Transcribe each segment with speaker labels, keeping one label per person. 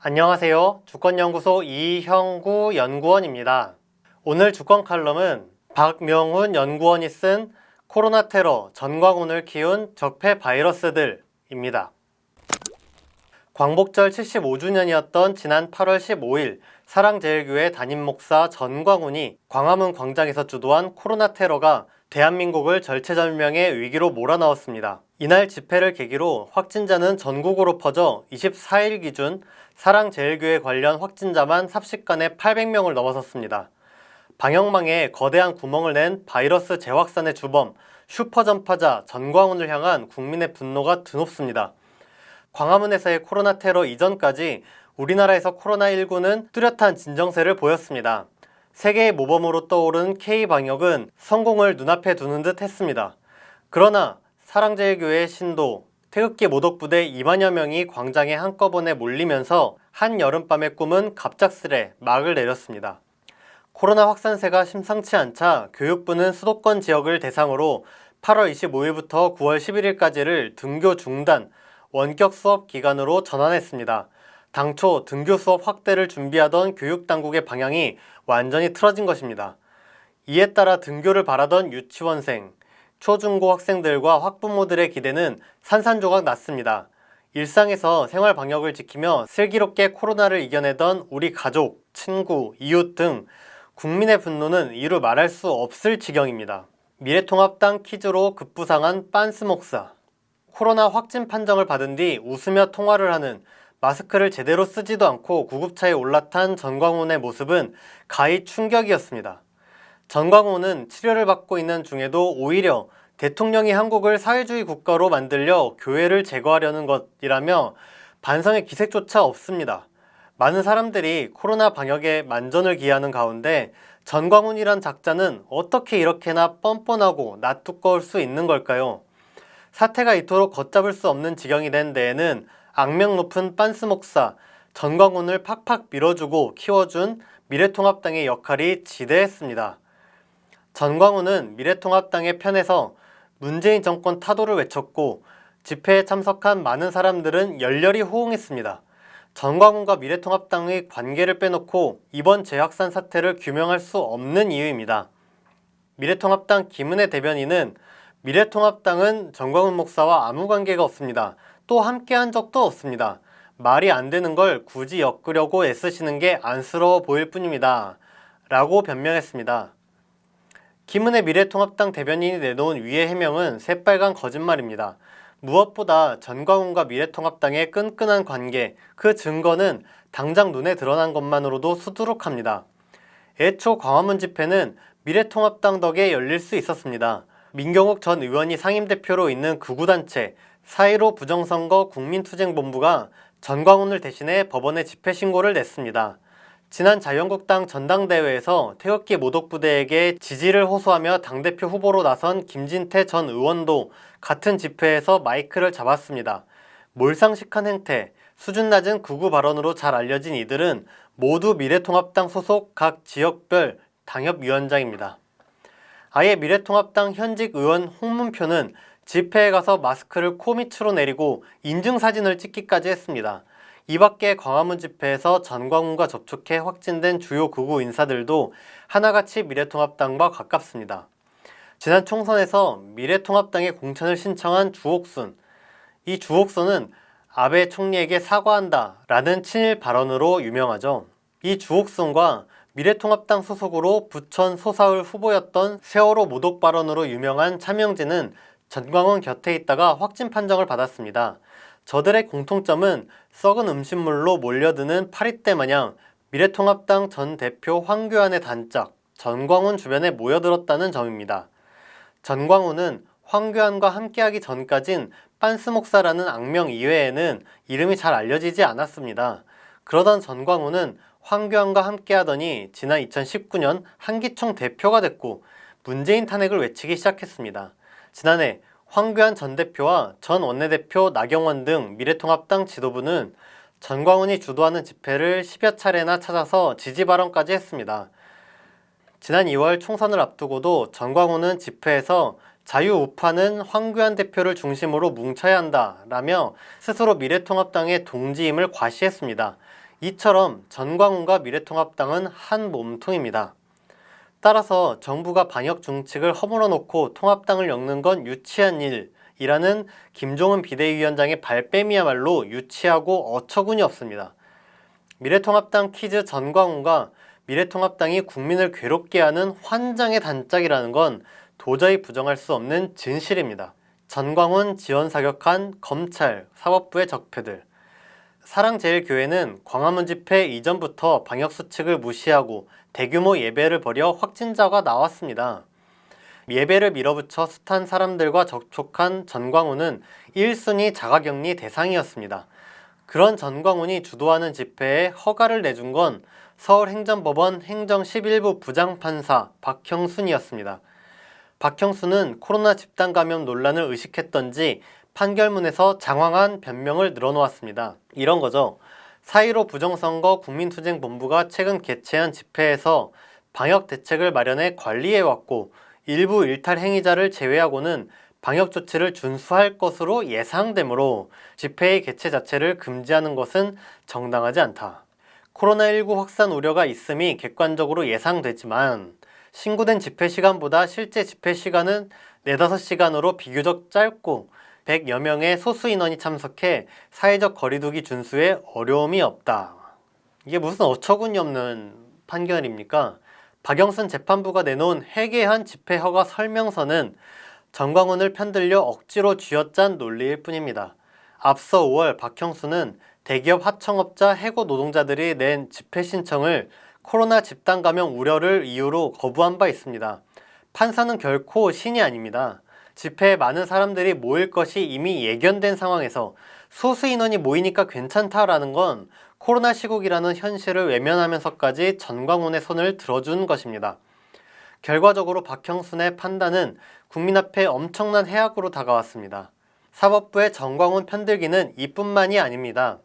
Speaker 1: 안녕하세요. 주권연구소 이형구 연구원입니다. 오늘 주권 칼럼은 박명훈 연구원이 쓴 코로나 테러 전광훈을 키운 적폐 바이러스들입니다. 광복절 75주년이었던 지난 8월 15일 사랑제일교회 담임목사 전광훈이 광화문 광장에서 주도한 코로나 테러가 대한민국을 절체절명의 위기로 몰아넣었습니다. 이날 집회를 계기로 확진자는 전국으로 퍼져 24일 기준 사랑제일교회 관련 확진자만 삽시간에 800명을 넘어섰습니다. 방역망에 거대한 구멍을 낸 바이러스 재확산의 주범 슈퍼전파자 전광훈을 향한 국민의 분노가 드높습니다. 광화문에서의 코로나 테러 이전까지 우리나라에서 코로나19는 뚜렷한 진정세를 보였습니다. 세계의 모범으로 떠오른 K방역은 성공을 눈앞에 두는 듯 했습니다. 그러나 사랑제일교회 신도, 태극기 모독부대 2만여 명이 광장에 한꺼번에 몰리면서 한여름밤의 꿈은 갑작스레 막을 내렸습니다. 코로나 확산세가 심상치 않자 교육부는 수도권 지역을 대상으로 8월 25일부터 9월 11일까지를 등교 중단, 원격 수업 기간으로 전환했습니다. 당초 등교 수업 확대를 준비하던 교육당국의 방향이 완전히 틀어진 것입니다. 이에 따라 등교를 바라던 유치원생, 초중고 학생들과 학부모들의 기대는 산산조각 났습니다. 일상에서 생활 방역을 지키며 슬기롭게 코로나를 이겨내던 우리 가족, 친구, 이웃 등 국민의 분노는 이루 말할 수 없을 지경입니다. 미래통합당 퀴즈로 급부상한 빤스 목사. 코로나 확진 판정을 받은 뒤 웃으며 통화를 하는, 마스크를 제대로 쓰지도 않고 구급차에 올라탄 전광훈의 모습은 가히 충격이었습니다. 전광훈은 치료를 받고 있는 중에도 오히려 대통령이 한국을 사회주의 국가로 만들려 교회를 제거하려는 것이라며 반성의 기색조차 없습니다. 많은 사람들이 코로나 방역에 만전을 기하는 가운데 전광훈이란 작자는 어떻게 이렇게나 뻔뻔하고 낯두꺼울 수 있는 걸까요? 사태가 이토록 걷잡을 수 없는 지경이 된 데에는 악명 높은 빤스 목사 전광훈을 팍팍 밀어주고 키워준 미래통합당의 역할이 지대했습니다. 전광훈은 미래통합당의 편에서 문재인 정권 타도를 외쳤고 집회에 참석한 많은 사람들은 열렬히 호응했습니다. 전광훈과 미래통합당의 관계를 빼놓고 이번 재확산 사태를 규명할 수 없는 이유입니다. 미래통합당 김은혜 대변인은 미래통합당은 전광훈 목사와 아무 관계가 없습니다. 또 함께한 적도 없습니다. 말이 안 되는 걸 굳이 엮으려고 애쓰시는 게 안쓰러워 보일 뿐입니다. 라고 변명했습니다. 김은혜 미래통합당 대변인이 내놓은 위의 해명은 새빨간 거짓말입니다. 무엇보다 전광훈과 미래통합당의 끈끈한 관계, 그 증거는 당장 눈에 드러난 것만으로도 수두룩합니다. 애초 광화문 집회는 미래통합당 덕에 열릴 수 있었습니다. 민경욱 전 의원이 상임대표로 있는 극우단체 4.15 부정선거 국민투쟁본부가 전광훈을 대신해 법원에 집회 신고를 냈습니다. 지난 자유한국당 전당대회에서 태극기 모독부대에게 지지를 호소하며 당대표 후보로 나선 김진태 전 의원도 같은 집회에서 마이크를 잡았습니다. 몰상식한 행태, 수준 낮은 극우 발언으로 잘 알려진 이들은 모두 미래통합당 소속 각 지역별 당협위원장입니다. 아예 미래통합당 현직 의원 홍문표는 집회에 가서 마스크를 코 밑으로 내리고 인증사진을 찍기까지 했습니다. 이 밖에 광화문 집회에서 전광훈과 접촉해 확진된 주요 극우 인사들도 하나같이 미래통합당과 가깝습니다. 지난 총선에서 미래통합당에 공천을 신청한 주옥순, 이 주옥순은 아베 총리에게 사과한다 라는 친일 발언으로 유명하죠. 이 주옥순과 미래통합당 소속으로 부천 소사을 후보였던 세월호 모독 발언으로 유명한 차명진은 전광훈 곁에 있다가 확진 판정을 받았습니다. 저들의 공통점은 썩은 음식물로 몰려드는 파리떼 마냥 미래통합당 전 대표 황교안의 단짝, 전광훈 주변에 모여들었다는 점입니다. 전광훈은 황교안과 함께하기 전까진 빤스 목사라는 악명 이외에는 이름이 잘 알려지지 않았습니다. 그러던 전광훈은 황교안과 함께하더니 지난 2019년 한기총 대표가 됐고 문재인 탄핵을 외치기 시작했습니다. 지난해 황교안 전 대표와 전 원내대표 나경원 등 미래통합당 지도부는 전광훈이 주도하는 집회를 10여 차례나 찾아서 지지 발언까지 했습니다. 지난 2월 총선을 앞두고도 전광훈은 집회에서 자유우파는 황교안 대표를 중심으로 뭉쳐야 한다 라며 스스로 미래통합당의 동지임을 과시했습니다. 이처럼 전광훈과 미래통합당은 한 몸통입니다. 따라서 정부가 방역 중칙을 허물어 놓고 통합당을 엮는 건 유치한 일이라는 김종은 비대위원장의 발뺌이야말로 유치하고 어처구니 없습니다. 미래통합당 키즈 전광훈과 미래통합당이 국민을 괴롭게 하는 환장의 단짝이라는 건 도저히 부정할 수 없는 진실입니다. 전광훈 지원 사격한 검찰, 사법부의 적폐들. 사랑제일교회는 광화문 집회 이전부터 방역수칙을 무시하고 대규모 예배를 벌여 확진자가 나왔습니다. 예배를 밀어붙여 숱한 사람들과 접촉한 전광훈은 1순위 자가격리 대상이었습니다. 그런 전광훈이 주도하는 집회에 허가를 내준 건 서울행정법원 행정11부 부장판사 박형순이었습니다. 박형순은 코로나 집단감염 논란을 의식했던지 판결문에서 장황한 변명을 늘어놓았습니다. 이런 거죠. 4.15 부정선거 국민투쟁본부가 최근 개최한 집회에서 방역대책을 마련해 관리해왔고 일부 일탈 행위자를 제외하고는 방역조치를 준수할 것으로 예상되므로 집회의 개최 자체를 금지하는 것은 정당하지 않다. 코로나19 확산 우려가 있음이 객관적으로 예상되지만 신고된 집회 시간보다 실제 집회 시간은 4-5시간으로 비교적 짧고 100여 명의 소수 인원이 참석해 사회적 거리두기 준수에 어려움이 없다. 이게 무슨 어처구니 없는 판결입니까? 박영순 재판부가 내놓은 해괴한 집회 허가 설명서는 전광훈을 편들려 억지로 쥐어짠 논리일 뿐입니다. 앞서 5월 박형수는 대기업 하청업자 해고 노동자들이 낸 집회 신청을 코로나 집단 감염 우려를 이유로 거부한 바 있습니다. 판사는 결코 신이 아닙니다. 집회에 많은 사람들이 모일 것이 이미 예견된 상황에서 소수 인원이 모이니까 괜찮다라는 건 코로나 시국이라는 현실을 외면하면서까지 전광훈의 손을 들어준 것입니다. 결과적으로 박형순의 판단은 국민 앞에 엄청난 해악으로 다가왔습니다. 사법부의 전광훈 편들기는 이뿐만이 아닙니다.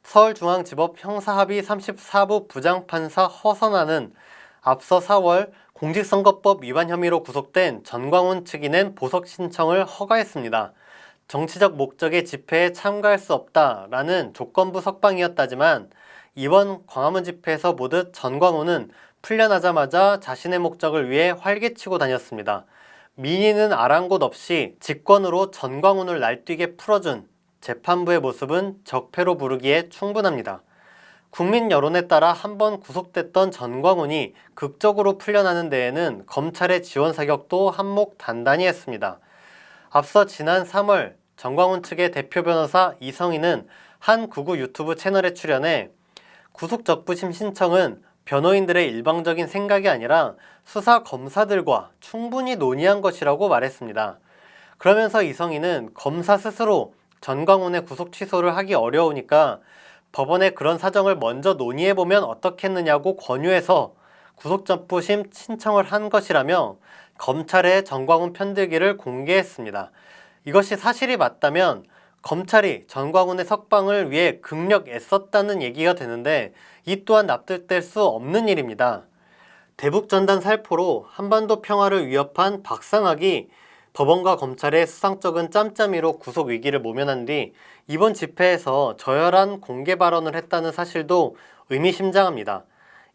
Speaker 1: 서울중앙지법 형사합의 34부 부장판사 허선아는 앞서 4월 공직선거법 위반 혐의로 구속된 전광훈 측이 낸 보석 신청을 허가했습니다. 정치적 목적의 집회에 참가할 수 없다라는 조건부 석방이었다지만 이번 광화문 집회에서 보듯 전광훈은 풀려나자마자 자신의 목적을 위해 활개치고 다녔습니다. 민의는 아랑곳 없이 직권으로 전광훈을 날뛰게 풀어준 재판부의 모습은 적폐로 부르기에 충분합니다. 국민 여론에 따라 한번 구속됐던 전광훈이 극적으로 풀려나는 데에는 검찰의 지원 사격도 한몫 단단히 했습니다. 앞서 지난 3월 전광훈 측의 대표 변호사 이성희는 한 구구 유튜브 채널에 출연해 구속적부심 신청은 변호인들의 일방적인 생각이 아니라 수사 검사들과 충분히 논의한 것이라고 말했습니다. 그러면서 이성희는 검사 스스로 전광훈의 구속 취소를 하기 어려우니까 법원에 그런 사정을 먼저 논의해보면 어떻겠느냐고 권유해서 구속적부심 신청을 한 것이라며 검찰의 전광훈 편들기를 공개했습니다. 이것이 사실이 맞다면 검찰이 전광훈의 석방을 위해 극력 애썼다는 얘기가 되는데 이 또한 납득될 수 없는 일입니다. 대북전단 살포로 한반도 평화를 위협한 박상학이 법원과 검찰의 수상쩍은 짬짬이로 구속 위기를 모면한 뒤 이번 집회에서 저열한 공개 발언을 했다는 사실도 의미심장합니다.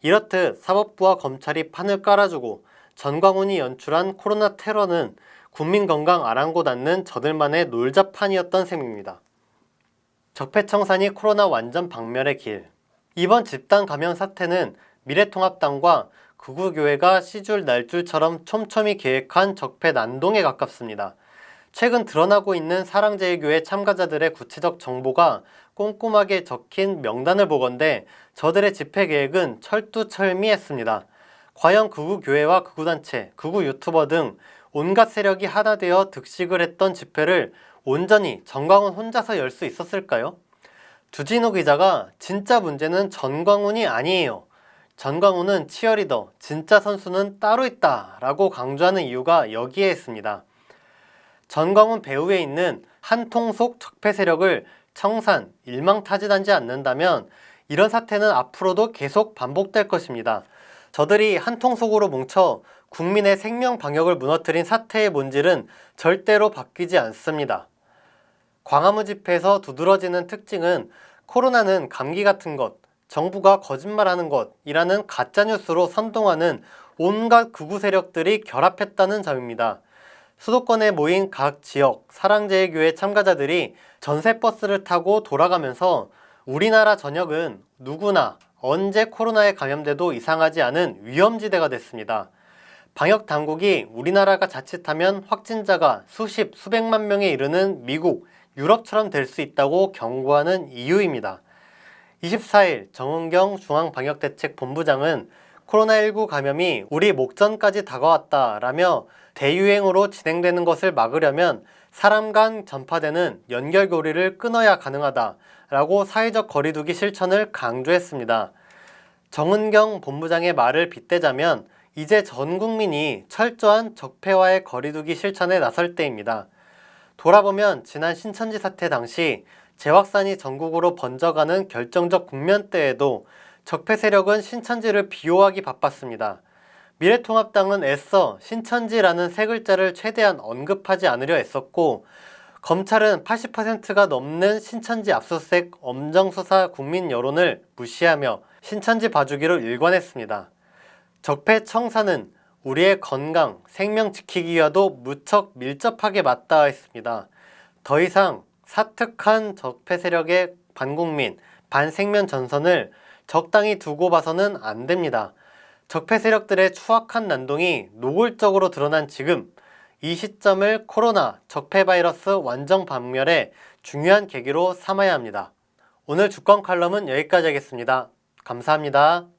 Speaker 1: 이렇듯 사법부와 검찰이 판을 깔아주고 전광훈이 연출한 코로나 테러는 국민 건강 아랑곳 않는 저들만의 놀자판이었던 셈입니다. 적폐청산이 코로나 완전 박멸의 길. 이번 집단 감염 사태는 미래통합당과 극우교회가 시줄 날줄처럼 촘촘히 계획한 적폐 난동에 가깝습니다. 최근 드러나고 있는 사랑제일교회 참가자들의 구체적 정보가 꼼꼼하게 적힌 명단을 보건대 저들의 집회 계획은 철두철미했습니다. 과연 극우교회와 극우단체, 극우 유튜버 등 온갖 세력이 하나 되어 득식을 했던 집회를 온전히 전광훈 혼자서 열 수 있었을까요? 주진우 기자가 진짜 문제는 전광훈이 아니에요. 전광훈은 치어리더, 진짜 선수는 따로 있다 라고 강조하는 이유가 여기에 있습니다. 전광훈 배후에 있는 한통속 적폐 세력을 청산, 일망타진하지 않는다면 이런 사태는 앞으로도 계속 반복될 것입니다. 저들이 한통속으로 뭉쳐 국민의 생명 방역을 무너뜨린 사태의 본질은 절대로 바뀌지 않습니다. 광화문 집회에서 두드러지는 특징은 코로나는 감기 같은 것, 정부가 거짓말하는 것이라는 가짜뉴스로 선동하는 온갖 극우 세력들이 결합했다는 점입니다. 수도권에 모인 각 지역 사랑제일교회 참가자들이 전세버스를 타고 돌아가면서 우리나라 전역은 누구나 언제 코로나에 감염돼도 이상하지 않은 위험지대가 됐습니다. 방역 당국이 우리나라가 자칫하면 확진자가 수십, 수백만 명에 이르는 미국, 유럽처럼 될 수 있다고 경고하는 이유입니다. 24일 정은경 중앙방역대책본부장은 코로나19 감염이 우리 목전까지 다가왔다라며 대유행으로 진행되는 것을 막으려면 사람 간 전파되는 연결고리를 끊어야 가능하다라고 사회적 거리두기 실천을 강조했습니다. 정은경 본부장의 말을 빗대자면 이제 전 국민이 철저한 적폐와의 거리두기 실천에 나설 때입니다. 돌아보면 지난 신천지 사태 당시 재확산이 전국으로 번져가는 결정적 국면 때에도 적폐 세력은 신천지를 비호하기 바빴습니다. 미래통합당은 애써 신천지라는 세 글자를 최대한 언급하지 않으려 애썼고, 검찰은 80%가 넘는 신천지 압수수색 엄정수사 국민 여론을 무시하며 신천지 봐주기로 일관했습니다. 적폐 청사는 우리의 건강, 생명 지키기와도 무척 밀접하게 맞닿아 있습니다. 더 이상 사특한 적폐 세력의 반국민, 반생명 전선을 적당히 두고 봐서는 안 됩니다. 적폐 세력들의 추악한 난동이 노골적으로 드러난 지금, 이 시점을 코로나, 적폐 바이러스 완전 박멸의 중요한 계기로 삼아야 합니다. 오늘 주권 칼럼은 여기까지 하겠습니다. 감사합니다.